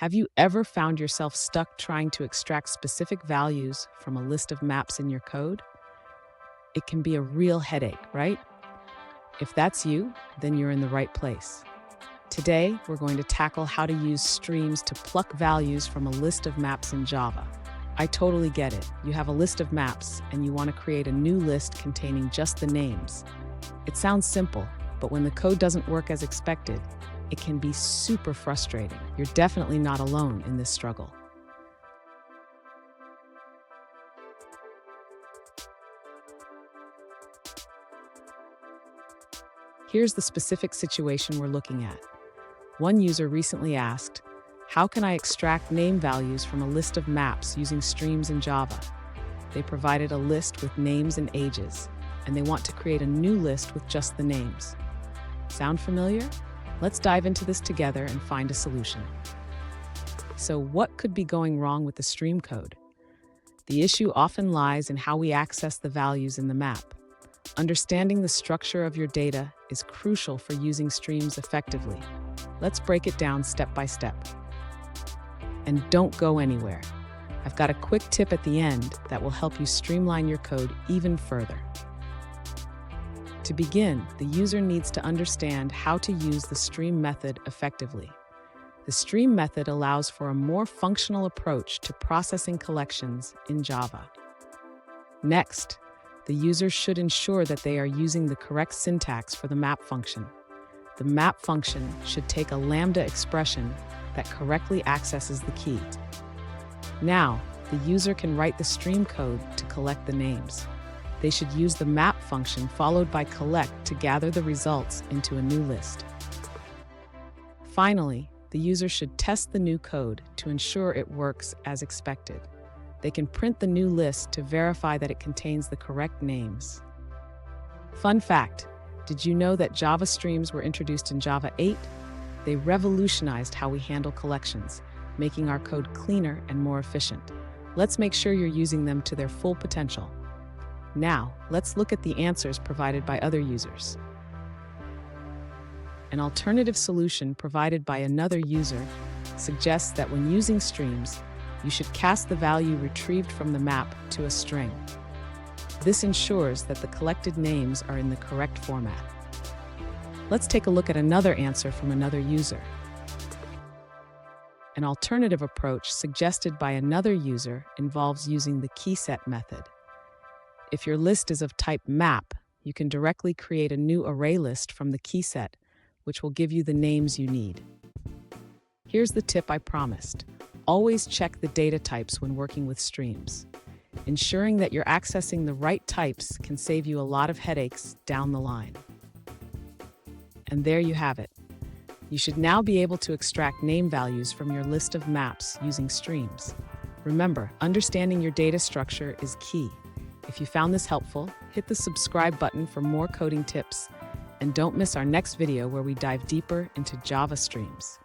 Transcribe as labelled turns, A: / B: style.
A: Have you ever found yourself stuck trying to extract specific values from a list of maps in your code? It can be a real headache, right? If that's you, then you're in the right place. Today, we're going to tackle how to use streams to pluck values from a list of maps in Java. I totally get it. You have a list of maps and you want to create a new list containing just the names. It sounds simple, but when the code doesn't work as expected, it can be super frustrating. You're definitely not alone in this struggle. Here's the specific situation we're looking at. One user recently asked, how can I extract name values from a list of maps using streams in Java? They provided a list with names and ages, and they want to create a new list with just the names. Sound familiar? Let's dive into this together and find a solution. So what could be going wrong with the stream code? The issue often lies in how we access the values in the map. Understanding the structure of your data is crucial for using streams effectively. Let's break it down step by step. And don't go anywhere. I've got a quick tip at the end that will help you streamline your code even further. To begin, the user needs to understand how to use the stream method effectively. The stream method allows for a more functional approach to processing collections in Java. Next, the user should ensure that they are using the correct syntax for the map function. The map function should take a lambda expression that correctly accesses the key. Now, the user can write the stream code to collect the names. They should use the map function followed by collect to gather the results into a new list. Finally, the user should test the new code to ensure it works as expected. They can print the new list to verify that it contains the correct names. Fun fact, did you know that Java streams were introduced in Java 8? They revolutionized how we handle collections, making our code cleaner and more efficient. Let's make sure you're using them to their full potential. Now, let's look at the answers provided by other users. An alternative solution provided by another user suggests that when using streams, you should cast the value retrieved from the map to a string. This ensures that the collected names are in the correct format. Let's take a look at another answer from another user. An alternative approach suggested by another user involves using the keyset method. If your list is of type map, you can directly create a new array list from the keyset, which will give you the names you need. Here's the tip I promised. Always check the data types when working with streams. Ensuring that you're accessing the right types can save you a lot of headaches down the line. And there you have it. You should now be able to extract name values from your list of maps using streams. Remember, understanding your data structure is key. If you found this helpful, hit the subscribe button for more coding tips. And don't miss our next video where we dive deeper into Java streams.